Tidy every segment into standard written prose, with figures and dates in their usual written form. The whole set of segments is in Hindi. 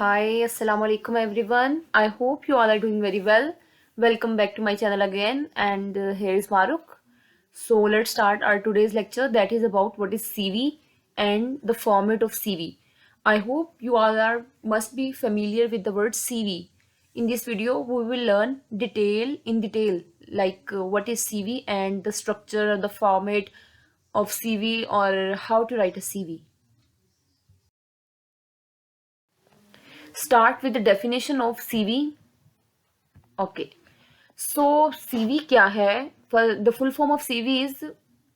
Hi, Assalamu alaikum everyone. I hope you all are doing very well. Welcome back to my channel again, and here is Maruk. So let's start our today's lecture that is about what is CV and the format of CV. I hope you all are must be familiar with the word CV. In this video, we will learn detail like what is CV and the structure and the format of CV or how to write a CV. Start with the definition of CV. Okay. So CV क्या है? The full form of CV is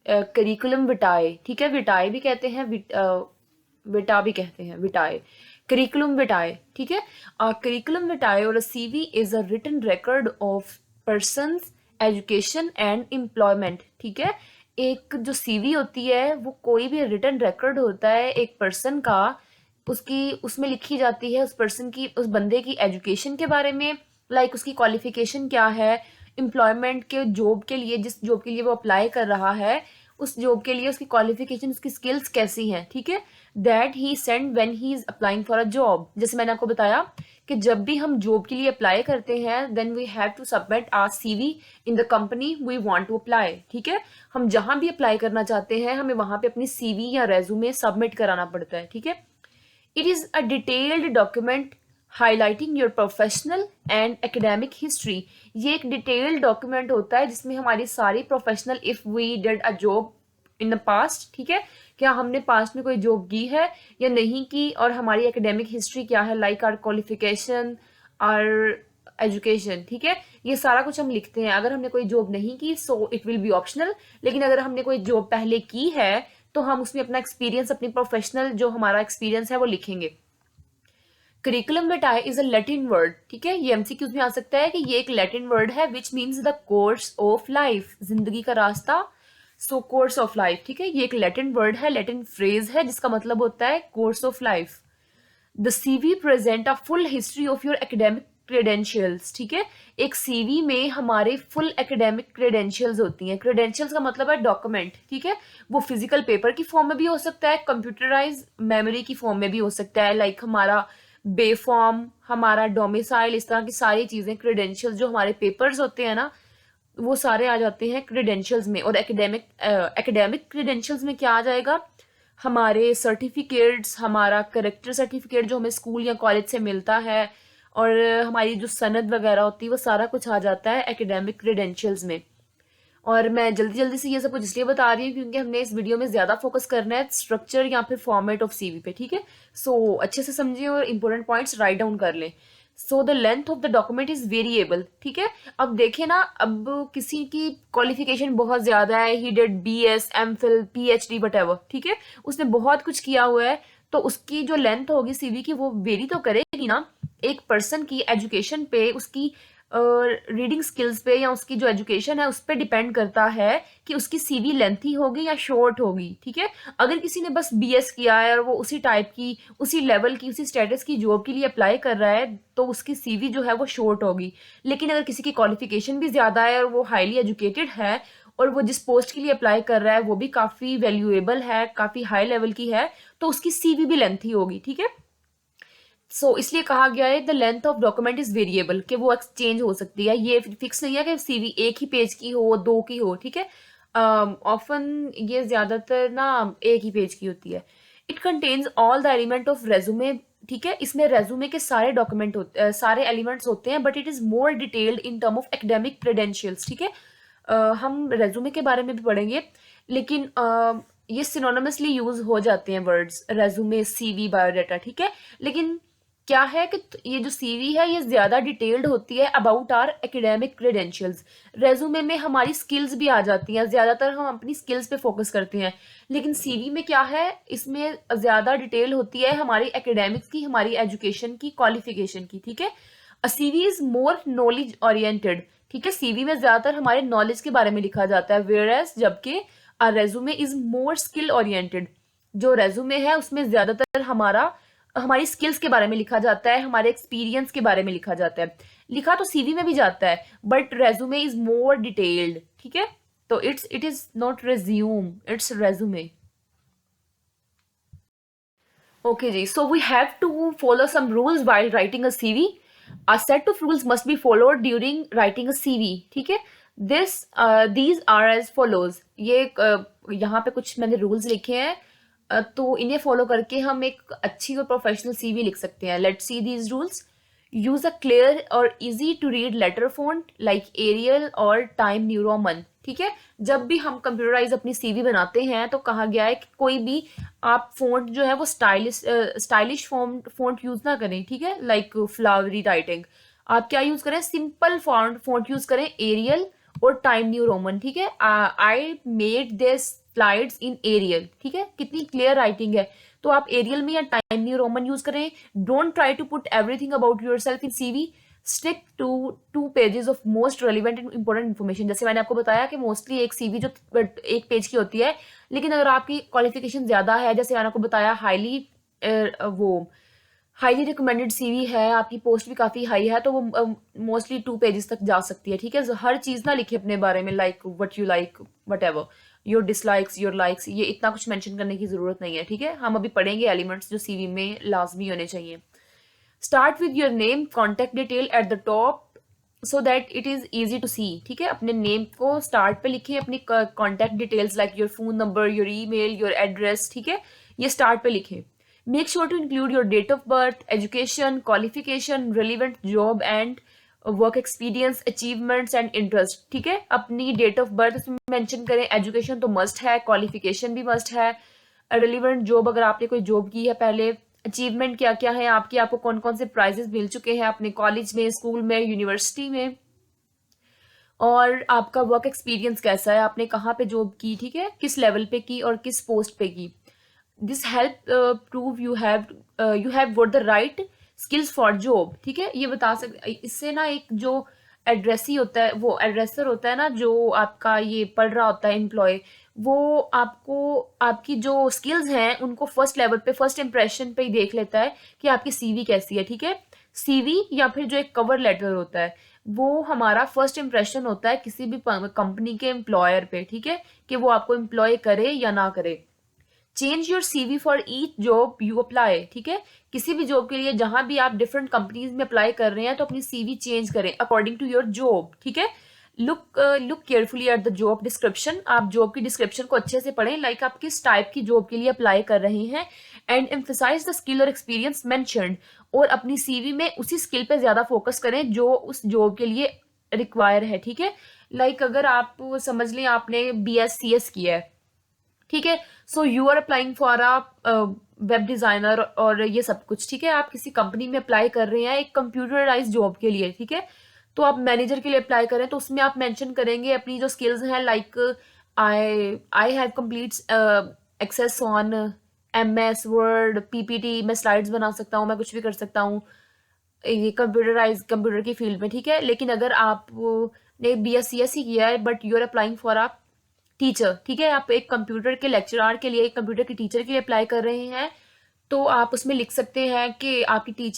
curriculum vitae. ठीक है, विटाए भी कहते हैं, विटा भी कहते हैं, विटाए, करिकुलम विटाए. ठीक है, करिकुलम विटाए और CV is a written record of person's education and employment. ठीक है, एक जो सीवी होती है वो कोई भी रिटन रिकॉर्ड होता है एक पर्सन का. उसकी उसमें लिखी जाती है उस पर्सन की, उस बंदे की एजुकेशन के बारे में, लाइक उसकी क्वालिफिकेशन क्या है, एम्प्लॉयमेंट के जॉब के लिए, जिस जॉब के लिए वो अप्लाई कर रहा है उस जॉब के लिए उसकी क्वालिफिकेशन, उसकी स्किल्स कैसी हैं. ठीक है, that he send when he is applying for a job. जैसे मैंने आपको बताया कि जब भी हम जॉब के लिए अप्लाई करते हैं then we have to submit our CV in the company we want to apply. ठीक है, हम जहां भी अप्लाई करना चाहते हैं हमें वहां पे अपनी सीवी या रेज्यूमे सबमिट कराना पड़ता है. ठीक है, it is a detailed document highlighting your professional and academic history. ये एक डिटेल्ड डॉक्यूमेंट होता है जिसमें हमारी सारी professional, if we did a job in the past, ठीक है, क्या हमने पास्ट में कोई जॉब की है या नहीं की, और हमारी एकेडमिक हिस्ट्री क्या है, like our qualification, our education. ठीक है, ये सारा कुछ हम लिखते हैं. अगर हमने कोई जॉब नहीं की so it will be optional, लेकिन अगर हमने कोई जॉब पहले की है तो हम उसमें अपना एक्सपीरियंस, अपनी प्रोफेशनल जो हमारा एक्सपीरियंस है वो लिखेंगे. Curriculum vitae is a Latin word. ठीक है, ये एमसीक्यूज में आ सकता है कि ये एक लैटिन वर्ड है which means the course of life, जिंदगी का रास्ता. सो कोर्स ऑफ लाइफ. ठीक है, ये एक लैटिन वर्ड है, लैटिन फ्रेज है जिसका मतलब होता है course of life. The CV present a full history of your academic credentials. ठीक है, एक सीवी में हमारे फुल एकेडमिक क्रेडेंशियल्स होती हैं. क्रेडेंशियल्स का मतलब है डॉक्यूमेंट. ठीक है, वो फिजिकल पेपर की फॉर्म में भी हो सकता है, कंप्यूटराइज मेमोरी की फॉर्म में भी हो सकता है, लाइक हमारा बे फॉर्म, हमारा डोमिसाइल, इस तरह की सारी चीजें, क्रेडेंशियल्स जो हमारे पेपर्स होते हैं ना वो सारे आ जाते हैं क्रेडेंशियल्स में. और एकेडमिक क्रेडेंशियल्स में क्या आ जाएगा, हमारे सर्टिफिकेट्स, हमारा करेक्टर सर्टिफिकेट जो हमें स्कूल या कॉलेज से मिलता है, और हमारी जो सनद वगैरह होती है वो सारा कुछ आ जाता है एकेडमिक क्रेडेंशियल्स में. और मैं जल्दी जल्दी से ये सब कुछ इसलिए बता रही हूँ क्योंकि हमने इस वीडियो में ज्यादा फोकस करना है स्ट्रक्चर या फिर फॉर्मेट ऑफ सीवी पे. ठीक है, सो अच्छे से समझिए और इंपॉर्टेंट पॉइंट्स राइट डाउन कर लें. So the length of the document is variable. ठीक है, अब देखिए ना, अब किसी की क्वालिफिकेशन बहुत ज्यादा है, he did BS, MPhil, PhD whatever. ठीक है, उसने बहुत कुछ किया हुआ है, तो उसकी जो लेंथ होगी सीवी की वो वेरी तो करेगी ना एक पर्सन की एजुकेशन पे, उसकी रीडिंग स्किल्स पे, या उसकी जो एजुकेशन है उस पर डिपेंड करता है कि उसकी सीवी लेंथी होगी या शॉर्ट होगी. ठीक है, अगर किसी ने बस BS किया है और वो उसी टाइप की, उसी लेवल की, उसी स्टेटस की जॉब के लिए अप्लाई कर रहा है तो उसकी सीवी जो है वो शॉर्ट होगी. लेकिन अगर किसी की क्वालिफिकेशन भी ज्यादा है और वो हाईली एजुकेटेड है और वो जिस पोस्ट के लिए अप्लाई कर रहा है वो भी काफी वैल्यूएबल है, काफी हाई लेवल की है, तो उसकी सीवी भी लेंथी होगी. ठीक है, इसलिए कहा गया है the length of document is variable, कि वो एक्सचेंज हो सकती है, ये फिक्स नहीं है कि सीवी एक ही पेज की हो, दो की हो. ठीक है, ऑफन ये ज्यादातर ना एक ही पेज की होती है. It contains all the element of resume. ठीक है, इसमें रेज्यूमे के सारे डॉक्यूमेंट होते सारे एलिमेंट्स होते हैं, but it is more detailed in term of academic credentials. ठीक है, हम रेज्यूमे के बारे में भी पढ़ेंगे, लेकिन ये सिनोनिमसली यूज हो जाते हैं वर्ड्स रेज्यूमे, सीवी, बायोडाटा. ठीक है, लेकिन क्या है कि ये जो सीवी है ये ज्यादा डिटेल्ड होती है about our academic credentials. Resume में हमारी स्किल्स भी आ जाती हैं, ज्यादातर हम अपनी स्किल्स पे फोकस करते हैं, लेकिन सीवी में क्या है, इसमें ज्यादा डिटेल होती है हमारी एकेडमिक्स की, हमारी एजुकेशन की, क्वालिफिकेशन की. ठीक है, CV is more knowledge oriented. ठीक है, सीवी में ज्यादातर हमारे नॉलेज के बारे में लिखा जाता है, वेयर एज जबकि resume is more skill oriented. जो रेज्यूमे है उसमें ज्यादातर हमारी स्किल्स के बारे में लिखा जाता है, हमारे एक्सपीरियंस के बारे में लिखा जाता है. लिखा तो सीवी में भी जाता है but resume is more detailed. ठीक है, तो it is not resume, it's resume. Okay जी, so we have to follow some rules while writing a CV. A set of rules must be followed during writing a CV. ठीक है? These are as follows. यहाँ पे कुछ मैंने rules लिखे हैं, तो इन्हें follow करके हम एक अच्छी और professional CV लिख सकते हैं. Let's see these rules. Use a clear or easy to read letter font like Arial और Time New Roman. ठीक है? जब भी हम कंप्यूटराइज अपनी सीवी बनाते हैं तो कहा गया है कि कोई भी आप फ़ॉन्ट जो है वो स्टाइलिश फ़ॉन्ट यूज़ ना करें, ठीक है? Like flowery writing. आप क्या यूज़ करें? सिंपल फ़ॉन्ट यूज़ करें, एरियल और टाइम न्यू रोमन, ठीक है? I made this slides in Arial, ठीक है? कितनी क्लियर राइटिंग है। तो आप एरियल में या टाइम न्यू रोमन यूज़ करें। Don't try to put everything about yourself in CV. Stick to 2 pages of most relevant and important information. जैसे मैंने आपको बताया कि मोस्टली एक सीवी जो 1 पेज की होती है, लेकिन अगर आपकी क्वालिफिकेशन ज़्यादा है, जैसे मैंने आपको बताया हाईली रिकमेंडेड सीवी है, आपकी पोस्ट भी काफ़ी हाई है, तो वो मोस्टली 2 पेजेस तक जा सकती है, ठीक है? हर चीज़ ना लिखे अपने बारे में, like what you like, what ever your dislikes, your likes, ये इतना कुछ मेंशन करने की ज़रूरत नहीं है, ठीक है? हम अभी पढ़ेंगे एलिमेंट्स जो सीवी में लाजमी होने चाहिए। Start with your name, contact detail at the top so that it is easy to see, ठीक है? अपने नेम को स्टार्ट पे लिखें, अपनी contact details like your phone number, your email, your address, ठीक है? ये स्टार्ट पे लिखें। Make sure to include your date of birth, education, qualification, relevant job and work experience, achievements and interest, ठीक है? अपनी डेट ऑफ बर्थ उसमें मेंशन करें, एजुकेशन तो मस्ट है, क्वालिफिकेशन भी मस्ट है, रिलीवेंट जॉब अगर आपने कोई जॉब की है पहले, अचीवमेंट क्या क्या है आपकी, आपको कौन कौन से प्राइजेस मिल चुके हैं अपने कॉलेज में, स्कूल में, यूनिवर्सिटी में, और आपका वर्क एक्सपीरियंस कैसा है, आपने कहाँ पे जॉब की, ठीक है? किस लेवल पे की और किस पोस्ट पे की। This help prove you have got the right skills for job, ठीक है? ये बता सकते, इससे ना एक जो एड्रेसी होता है, वो एड्रेसर होता है ना, जो आपका ये पढ़ रहा होता है एम्प्लॉय, वो आपको आपकी जो स्किल्स हैं उनको फर्स्ट लेवल पे, फर्स्ट इंप्रेशन पे ही देख लेता है कि आपकी सीवी कैसी है, ठीक है? सीवी या फिर जो एक कवर लेटर होता है, वो हमारा फर्स्ट इंप्रेशन होता है किसी भी कंपनी के एम्प्लॉयर पे, ठीक है? कि वो आपको एम्प्लॉय करे या ना करे। Change your CV for each job you apply, ठीक है? किसी भी जॉब के लिए जहां भी आप डिफरेंट कंपनीज में अप्लाई कर रहे हैं तो अपनी सीवी चेंज करें अकॉर्डिंग टू योर जॉब, ठीक है? Look carefully at the job description. आप जॉब की डिस्क्रिप्शन को अच्छे से पढ़ें, लाइक आप किस टाइप की जॉब के लिए अप्लाई कर रहे हैं, एंड एम्फसाइज द स्किल और एक्सपीरियंस मेंशन्ड। और अपनी सीवी में उसी स्किल पे ज्यादा फोकस करें जो उस जॉब के लिए रिक्वायर है, ठीक है? लाइक अगर आप समझ लें आपने BScs किया है, ठीक है? So you are applying for a web designer और ये सब कुछ, ठीक है? आप किसी कंपनी में अप्लाई कर रहे हैं एक कंप्यूटराइज जॉब के लिए, ठीक है? तो आप मैनेजर के लिए अप्लाई करें तो उसमें आप मेंशन करेंगे अपनी जो स्किल्स हैं, like I have complete access on MS Word, PPT, मैं स्लाइड्स बना सकता हूँ, मैं कुछ भी कर सकता हूँ ये कंप्यूटर की फील्ड में, ठीक है? लेकिन अगर आप ने BScs ही किया है but you are applying for a teacher, ठीक है? आप एक कंप्यूटर के लेक्चरार के लिए, एक कंप्यूटर के टीचर के लिए अप्लाई कर रहे हैं, तो आप उसमें लिख सकते हैं कि आपकी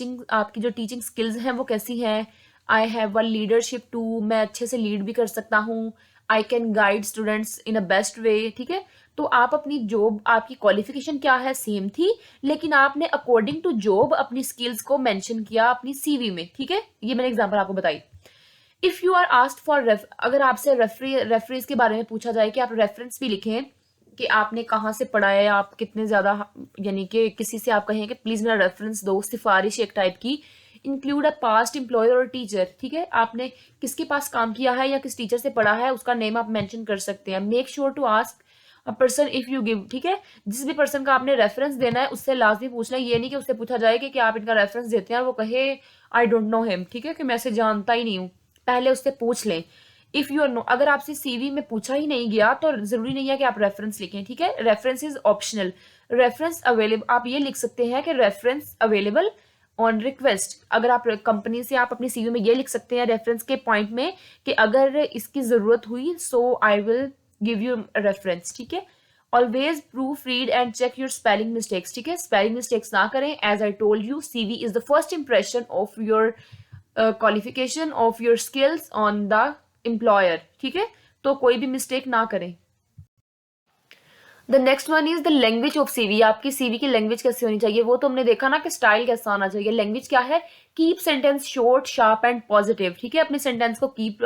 जो टीचिंग स्किल्स हैं वो कैसी हैं। I have a leadership too, मैं अच्छे से लीड भी कर सकता हूँ। I can guide students in a best way, ठीक है? तो आप अपनी जॉब, आपकी क्वालिफिकेशन क्या है, सेम थी, लेकिन आपने अकॉर्डिंग टू जॉब अपनी स्किल्स को मेंशन किया अपनी सीवी में, ठीक है? ये मैंने एग्जांपल आपको बताई। If you are asked for अगर आपसे रेफरेंस के बारे में पूछा जाए कि आप रेफरेंस भी लिखें कि आपने कहाँ से पढ़ा है, आप कितने ज्यादा, यानी कि किसी से आप कहें कि प्लीज मेरा रेफरेंस दो, सिफारिश एक टाइप की, इंक्लूड अ पास्ट एम्प्लॉयर और टीचर, ठीक है? आपने किसके पास काम किया है या किस टीचर से पढ़ा है उसका नेम आप मेंशन कर सकते हैं। Make sure to ask a person if you give, ठीक है? जिस भी पर्सन का आपने रेफरेंस देना है उससे लाजमी पूछना है, ये नहीं कि उससे पूछा जाए कि आप इनका रेफरेंस देते हैं और वो कहे आई डोंट नो हिम, ठीक है? कि मैं इसे जानता ही नहीं हूँ। पहले उससे पूछ लें। इफ यू नो, अगर आपसे सीवी में पूछा ही नहीं गया तो जरूरी नहीं है कि आप रेफरेंस लिखें, ठीक है? Reference is optional. Reference available, आप ये लिख सकते हैं कि रेफरेंस अवेलेबल ऑन रिक्वेस्ट। अगर आप कंपनी से आप अपनी सीवी में ये लिख सकते हैं रेफरेंस के पॉइंट में कि अगर इसकी जरूरत हुई so I will give you reference, ठीक है? Always proof read and check your spelling mistakes, ठीक है? स्पेलिंग मिस्टेक्स ना करें। As I told you, CV is the first impression of your qualification of your skills on the employer, ठीक है? तो कोई भी मिस्टेक ना करें। The next one is the language of CV. आपकी सीवी की लैंग्वेज कैसी होनी चाहिए, वो तो हमने देखा ना कि स्टाइल कैसा आना चाहिए। लैंग्वेज क्या है, keep sentence short sharp and positive, ठीक है। अपने सेंटेंस को कीप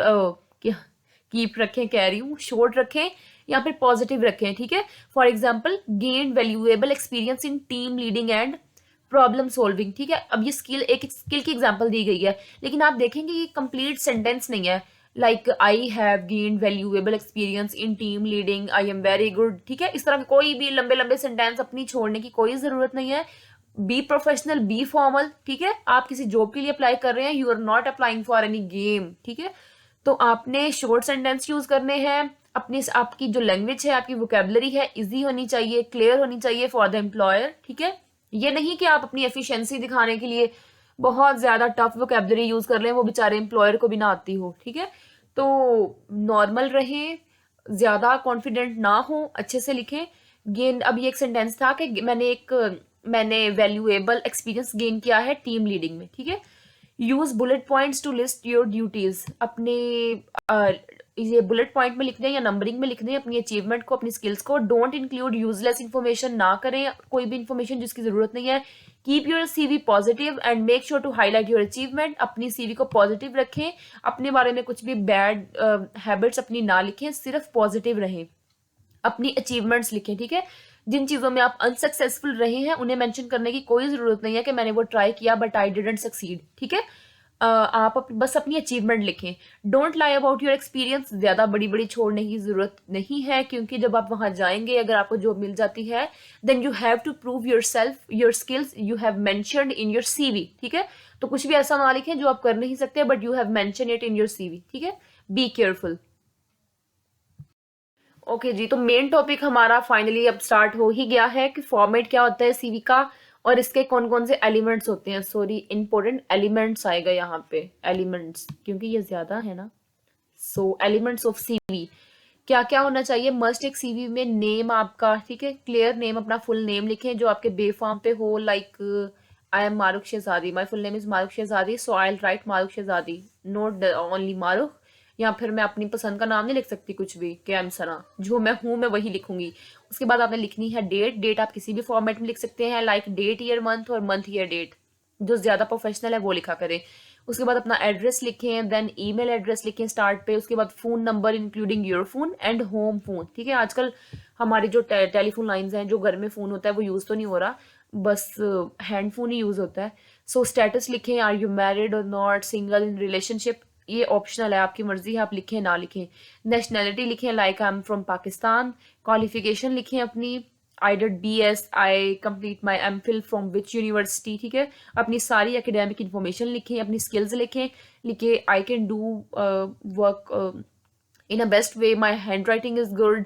रखें, कह रही हूँ, शॉर्ट रखें या फिर पॉजिटिव रखें, ठीक है। For example, gain valuable experience in team leading and problem solving, ठीक है। अब ये स्किल की एग्जांपल दी गई है, लेकिन आप देखेंगे ये कंप्लीट सेंटेंस नहीं है। Like I have gained valuable experience in team leading, I am very good, ठीक है। इस तरह के कोई भी लंबे लंबे सेंटेंस अपनी छोड़ने की कोई जरूरत नहीं है। बी प्रोफेशनल, बी फॉर्मल, ठीक है। आप किसी जॉब के लिए अप्लाई कर रहे हैं, you are not applying for any game, ठीक है। तो आपने शॉर्ट सेंटेंस यूज करने हैं। अपनी आपकी जो लैंग्वेज है, आपकी वोकेबलरी है, इजी होनी चाहिए, क्लियर होनी चाहिए फॉर द एम्प्लॉयर, ठीक है। ये नहीं कि आप अपनी एफिशिएंसी दिखाने के लिए बहुत ज्यादा टफ वोकेबलरी यूज कर लें, वो बेचारे एम्प्लॉयर को भी ना आती हो, ठीक है। तो नॉर्मल रहें, ज्यादा कॉन्फिडेंट ना हो, अच्छे से लिखें। गेन, अब ये एक सेंटेंस था कि मैंने वैल्यूएबल एक्सपीरियंस गेन किया है टीम लीडिंग में, ठीक है। Use bullet points to list your duties. अपने ये बुलेट पॉइंट में लिखने या नंबरिंग में लिखने अपनी अचीवमेंट को, अपनी स्किल्स को। डोंट इंक्लूड यूजलेस इन्फॉर्मेशन, ना करें कोई भी इन्फॉर्मेशन जिसकी जरूरत नहीं है। Keep your CV positive and make sure to highlight your achievement. अपनी सीवी को पॉजिटिव रखें, अपने बारे में कुछ भी बैड हैबिट्स अपनी ना लिखें, सिर्फ पॉजिटिव रहें। अपनी अचीवमेंट्स लिखें, ठीक है। जिन चीजों में आप अनसक्सेसफुल रहे हैं उन्हें मेंशन करने की कोई जरूरत नहीं है कि मैंने वो ट्राई किया बट आई डिडंट सक्सीड, ठीक है। आप बस अपनी अचीवमेंट लिखें। Don't lie about your experience. ज्यादा बड़ी बड़ी छोड़ने की जरूरत नहीं है, क्योंकि जब आप वहां जाएंगे, अगर आपको जॉब मिल जाती है, then you have to prove yourself, your skills you have mentioned in your CV, ठीक है। तो कुछ भी ऐसा ना लिखें जो आप कर नहीं सकते but you have mention it in your CV, ठीक है। Be careful. ओके जी, तो मेन टॉपिक हमारा फाइनली अब स्टार्ट हो ही गया है कि फॉर्मेट क्या होता है सीवी का और इसके कौन कौन से एलिमेंट्स होते हैं। सॉरी, इंपॉर्टेंट एलिमेंट्स आएगा यहाँ पे, एलिमेंट्स, क्योंकि ये ज्यादा है ना। सो एलिमेंट्स ऑफ सीवी क्या क्या होना चाहिए। मस्ट एक सीवी में नेम आपका, ठीक है, क्लियर नेम, अपना फुल नेम लिखें जो आपके बे फॉर्म पे हो। Like I am Marukh Shahzadi, my full name is Marukh Shahzadi, so I right Marukh Shahzadi, not only Marukh. या फिर मैं अपनी पसंद का नाम नहीं लिख सकती कुछ भी, कि एम सना, जो मैं हूं मैं वही लिखूंगी। उसके बाद आपने लिखनी है डेट। डेट आप किसी भी फॉर्मेट में लिख सकते हैं, लाइक डेट ईयर मंथ और मंथ ईयर डेट, जो ज्यादा प्रोफेशनल है वो लिखा करें। उसके बाद अपना एड्रेस लिखें, देन ईमेल एड्रेस लिखें स्टार्ट पे। उसके बाद phone number including your phone and home phone, ठीक है। आजकल हमारी जो टेलीफोन लाइंस हैं, जो घर में फोन होता है वो यूज तो नहीं हो रहा, बस हैंड फोन ही यूज होता है। सो स्टेटस लिखें, आर यू मैरिड और नॉट, सिंगल, इन रिलेशनशिप, ये ऑप्शनल है, आपकी मर्जी है, आप लिखें ना लिखें। नेशनैलिटी लिखें, like I am from Pakistan. Qualification लिखें अपनी, I did BS, I complete my MPhil from which university, ठीक है। अपनी सारी एकेडमिक इन्फॉर्मेशन लिखें, अपनी स्किल्स लिखें, लिखे I can do work in a best way, my handwriting is good,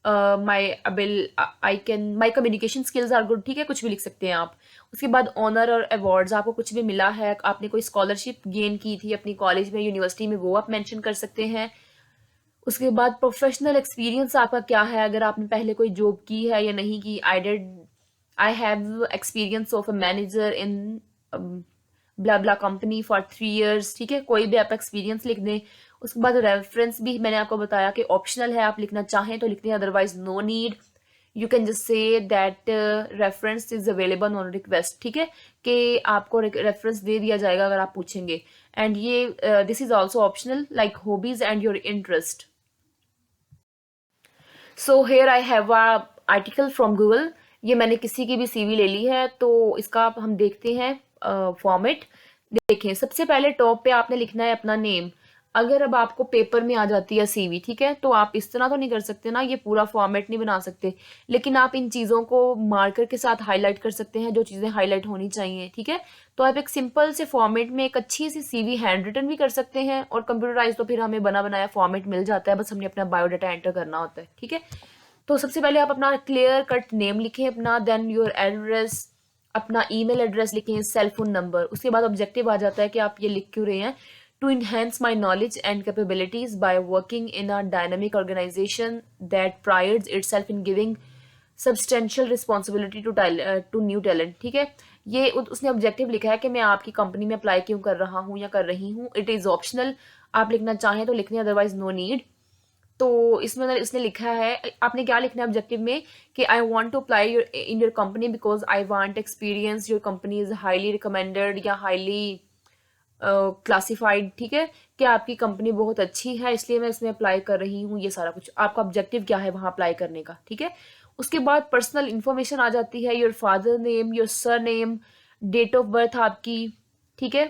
my communication skills are good, ठीक है। कुछ भी लिख सकते हैं आप। उसके बाद ऑनर और अवार्ड्स, आपको कुछ भी मिला है, आपने कोई स्कॉलरशिप गेन की थी अपनी कॉलेज में, यूनिवर्सिटी में, वो आप मेंशन कर सकते हैं। उसके बाद प्रोफेशनल एक्सपीरियंस आपका क्या है, अगर आपने पहले कोई जॉब की है या नहीं की। I have experience of a manager in blah blah company for 3 years, ठीक है। कोई भी आप एक्सपीरियंस लिख दें। उसके बाद रेफरेंस भी मैंने आपको बताया कि ऑप्शनल है, आप लिखना चाहें तो लिखते हैं, otherwise no need. You can just say that reference is available on request, ठीक है, कि आपको रेफरेंस दे दिया जाएगा अगर आप पूछेंगे। एंड ये this is also optional, like hobbies and your interest. So here I have a article from Google. ये मैंने किसी की भी सीवी ले ली है, तो इसका हम देखते हैं फॉर्मेट। देखें, सबसे पहले टॉप पे आपने लिखना है अपना नेम। अगर अब आपको पेपर में आ जाती है सीवी, ठीक है, तो आप इस तरह तो नहीं कर सकते ना, ये पूरा फॉर्मेट नहीं बना सकते, लेकिन आप इन चीज़ों को मार्कर के साथ हाईलाइट कर सकते हैं, जो चीज़ें हाईलाइट होनी चाहिए, ठीक है। तो आप एक सिंपल से फॉर्मेट में एक अच्छी सी सीवी हैंड रिटन भी कर सकते हैं, और कंप्यूटराइज तो फिर हमें बना बनाया फॉर्मेट मिल जाता है, बस हमने अपना बायोडाटा एंटर करना होता है, ठीक है। तो सबसे पहले आप अपना क्लियर कट नेम लिखें अपना, देन योर एड्रेस, अपना ईमेल एड्रेस लिखें, सेल फोन नंबर। उसके बाद ऑब्जेक्टिव आ जाता है कि आप ये लिख क्यों रहे हैं। To enhance my knowledge and capabilities by working in a dynamic organisation that prides itself in giving substantial responsibility to new talent, ठीक है। ये उसने ऑब्जेक्टिव लिखा है कि मैं आपकी कंपनी में अप्लाई क्यों कर रहा हूँ या कर रही हूँ। इट इज ऑप्शनल, आप लिखना चाहें तो लिखने, अदरवाइज नो नीड। तो इसमें इसने लिखा है, आपने क्या लिखना है ऑब्जेक्टिव में कि I want to apply your in your company because I want experience, your company is highly recommended या हाईली क्लासिफाइड, ठीक है, कि आपकी कंपनी बहुत अच्छी है इसलिए मैं इसमें अप्लाई कर रही हूँ। ये सारा कुछ आपका ऑब्जेक्टिव क्या है वहाँ अप्लाई करने का, ठीक है। उसके बाद पर्सनल इन्फॉर्मेशन आ जाती है, your father name, your surname, date of birth आपकी, ठीक है,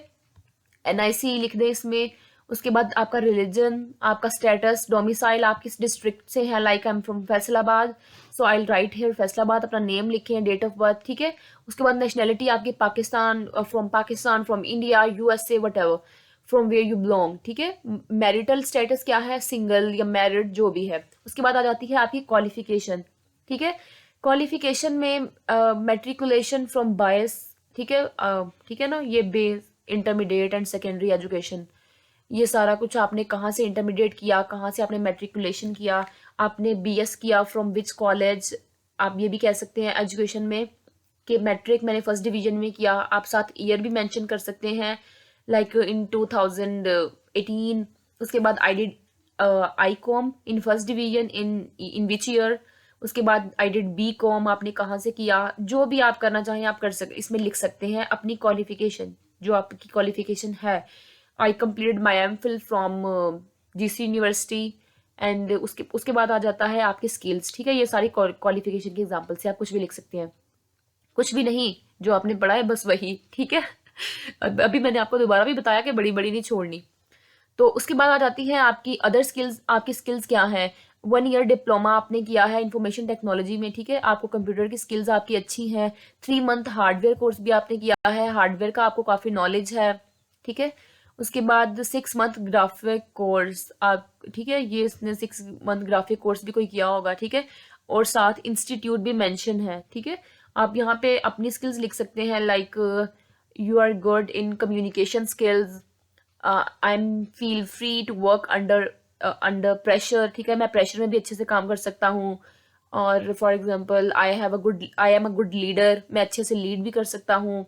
एनआईसी लिख दें इसमें। उसके बाद आपका रिलीजन, आपका स्टेटस, डोमिसाइल, आप किस डिस्ट्रिक्ट से हैं, like I am from Faisalabad, so I right here Faisalabad, अपना नेम लिखें, डेट ऑफ बर्थ, ठीक है। उसके बाद नेशनैलिटी आपकी Pakistan, from Pakistan, from India, USA, whatever, from where you belong, ठीक है। मैरिटल स्टेटस क्या है, सिंगल या मैरिड, जो भी है। उसके बाद आ जाती है आपकी क्वालिफिकेशन, ठीक है। क्वालिफिकेशन में मेट्रिकुलेशन फ्रॉम बायस, ठीक है, ठीक है ना, ये base intermediate and secondary education, ये सारा कुछ आपने कहाँ से इंटरमीडिएट किया, कहाँ से आपने मेट्रिकुलेशन किया, आपने बीएस किया फ्रॉम विच कॉलेज। आप ये भी कह सकते हैं एजुकेशन में कि मैट्रिक मैंने फर्स्ट डिवीजन में किया, आप साथ ईयर भी मेंशन कर सकते हैं, लाइक इन 2018। उसके बाद I did I com in first division in which year. उसके बाद आई डिड बी कॉम, आपने कहाँ से किया, जो भी आप करना चाहें आप कर सकते, इसमें लिख सकते हैं अपनी क्वालिफिकेशन, जो आपकी क्वालिफिकेशन है। I completed my M Phil from GC University, and उसके बाद आ जाता है आपके स्किल्स, ठीक है। ये सारी क्वालिफिकेशन के एग्जाम्पल से आप कुछ भी लिख सकते हैं, कुछ भी नहीं, जो आपने पढ़ा है बस वही, ठीक है। अभी मैंने आपको दोबारा भी बताया कि बड़ी बड़ी नहीं छोड़नी। तो उसके बाद आ जाती है आपकी अदर स्किल्स, आपकी स्किल्स क्या है। 1 ईयर डिप्लोमा आपने किया है इंफॉर्मेशन टेक्नोलॉजी में, ठीक है, आपको कंप्यूटर की स्किल्स आपकी अच्छी हैं। 3 मंथ हार्डवेयर कोर्स भी आपने किया है, हार्डवेयर का आपको काफ़ी नॉलेज है, ठीक है। उसके बाद 6 मंथ ग्राफिक कोर्स आप, ठीक है, ये इसने 6 मंथ ग्राफिक कोर्स भी कोई किया होगा, ठीक है। और साथ इंस्टीट्यूट भी मेंशन है, ठीक है। आप यहाँ पे अपनी स्किल्स लिख सकते हैं, like you are good in communication skills, I am feel free to work under pressure, ठीक है, मैं प्रेशर में भी अच्छे से काम कर सकता हूँ। और for example I am a good leader, मैं अच्छे से लीड भी कर सकता हूँ।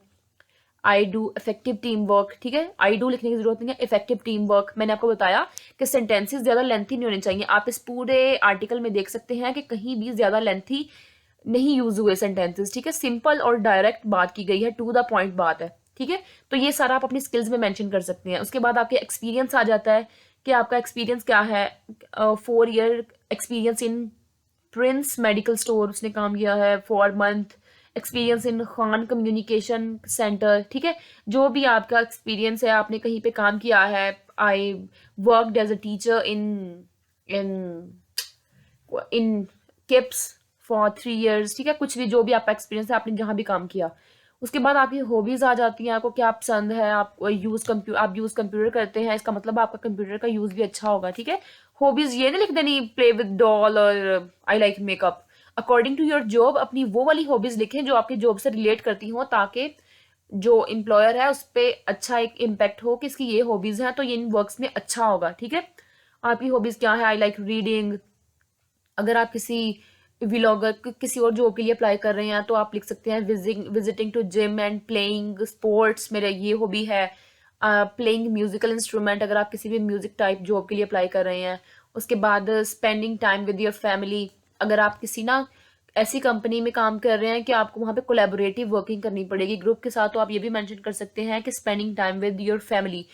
I do effective team work, ठीक है, आई डू लिखने की जरूरत नहीं है, इफेक्टिव टीम वर्क। मैंने आपको बताया कि सेंटेंसेस ज्यादा लेंथी नहीं होने चाहिए, आप इस पूरे आर्टिकल में देख सकते हैं कि कहीं भी ज्यादा लेंथी नहीं यूज हुए सेंटेंसेस, ठीक है, सिंपल और डायरेक्ट बात की गई है, टू द पॉइंट बात है, ठीक है। तो ये सारा आप अपनी स्किल्स में मेंशन कर सकते हैं। उसके बाद आपके एक्सपीरियंस आ जाता है कि आपका एक्सपीरियंस क्या है। 4 year experience in Prince medical store उसने काम किया है, 4 month experience in Khan communication centre, ठीक है, जो भी आपका एक्सपीरियंस है, आपने कहीं पे काम किया है। I worked as a teacher in in in KIPS for 3 years, ठीक है, कुछ भी जो भी आपका एक्सपीरियंस है, आपने जहाँ भी काम किया। उसके बाद आपकी हॉबीज आ जाती हैं, आपको क्या पसंद है, आप यूज कंप्यूटर करते हैं, इसका मतलब आपका कंप्यूटर का यूज भी अच्छा होगा, ठीक है। हॉबीज ये नहीं लिख देनी प्ले विद डॉल और I like makeup. According to your job अपनी वो वाली हॉबीज लिखें जो आपकी जॉब से रिलेट करती हो, ताकि जो एम्प्लॉयर है उस पर अच्छा एक इम्पैक्ट हो कि इसकी ये हॉबीज हैं तो ये इन वर्क्स में अच्छा होगा, ठीक है। आपकी हॉबीज क्या है, आई लाइक रीडिंग। अगर आप किसी व्लॉगर किसी और जॉब के लिए अप्लाई कर रहे हैं तो आप लिख सकते हैं visiting to gym and playing sports, मेरा ये हॉबी है। प्लेइंग म्यूजिकल इंस्ट्रूमेंट, अगर आप किसी भी म्यूजिक टाइप जॉब के लिए अप्लाई कर रहे हैं। उसके बाद spending time with your family, अगर आप किसी ना ऐसी कंपनी में काम कर रहे हैं कि आपको वहाँ पे कोलैबोरेटिव वर्किंग करनी पड़ेगी ग्रुप के साथ, तो आप ये भी मेंशन कर सकते हैं कि spending time with your family.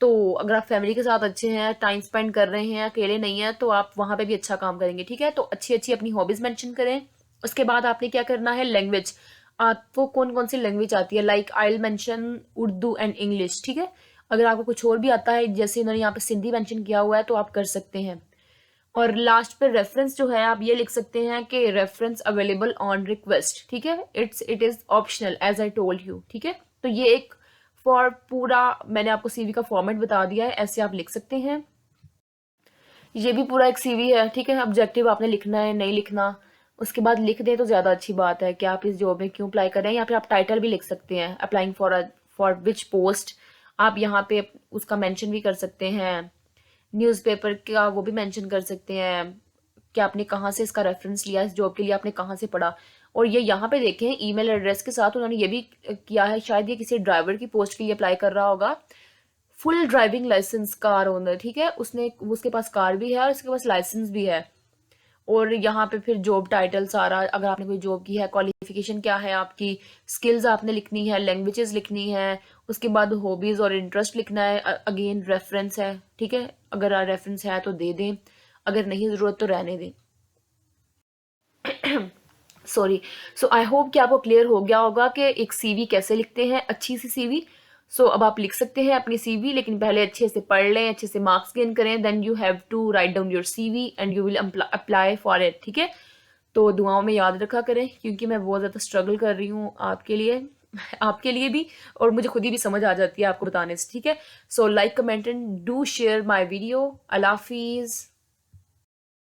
तो अगर आप फैमिली के साथ अच्छे हैं, टाइम स्पेंड कर रहे हैं, अकेले नहीं है, तो आप वहां पे भी अच्छा काम करेंगे, ठीक है। तो अच्छी अच्छी अपनी हॉबीज मेंशन करें। उसके बाद आपने क्या करना है, लैंग्वेज, आपको कौन कौन सी लैंग्वेज आती है, like I will mention Urdu and English, ठीक है। अगर आपको कुछ और भी आता है, जैसे इन्होंने यहाँ पे सिंधी मेंशन किया हुआ है, तो आप कर सकते हैं। और लास्ट पे रेफरेंस जो है आप ये लिख सकते हैं कि रेफरेंस अवेलेबल ऑन रिक्वेस्ट, ठीक है, it is optional as I told you, ठीक है। तो ये एक फॉर पूरा मैंने आपको सीवी का फॉर्मेट बता दिया है, ऐसे आप लिख सकते हैं। ये भी पूरा एक सीवी है, ठीक है। ऑब्जेक्टिव आपने लिखना है, नहीं लिखना उसके बाद लिख दें तो ज़्यादा अच्छी बात है कि आप इस जॉब में क्यों अप्लाई कर रहे हैं। या फिर आप टाइटल भी लिख सकते हैं, अप्लाइंग फॉर विच पोस्ट, आप यहाँ पे उसका मेंशन भी कर सकते हैं। न्यूज़पेपर का वो भी मेंशन कर सकते हैं कि आपने कहाँ से इसका रेफरेंस लिया, इस जॉब के लिए आपने कहाँ से पढ़ा। और ये यहाँ पे देखें ईमेल एड्रेस के साथ उन्होंने ये भी किया है, शायद ये किसी ड्राइवर की पोस्ट के लिए अप्लाई कर रहा होगा। Full driving licence car owner, ठीक है, उसने उसके पास कार भी है और उसके पास लाइसेंस भी है। और यहाँ पे फिर जॉब टाइटल सारा, अगर आपने कोई जॉब की है, क्वालिफिकेशन क्या है आपकी, स्किल्स आपने लिखनी है, लैंग्वेजेस लिखनी है, उसके बाद हॉबीज और इंटरेस्ट लिखना है। अगेन रेफरेंस है, ठीक है, अगर रेफरेंस है तो दे दें, अगर नहीं ज़रूरत तो रहने दें। सॉरी। सो आई होप कि आपको क्लियर हो गया होगा कि एक सीवी कैसे लिखते हैं, अच्छी सी सीवी। सो अब आप लिख सकते हैं अपनी सीवी, लेकिन पहले अच्छे से पढ़ लें, अच्छे से मार्क्स गेन करें, then you have to write down your CV and you will apply for it, ठीक है। तो दुआओं में याद रखा करें, क्योंकि मैं बहुत ज़्यादा स्ट्रगल कर रही हूँ आपके लिए, आपके लिए भी, और मुझे खुद ही भी समझ आ जाती है आपको बताने से, ठीक है। So like, comment and do share my video. अल्लाह हाफिज़।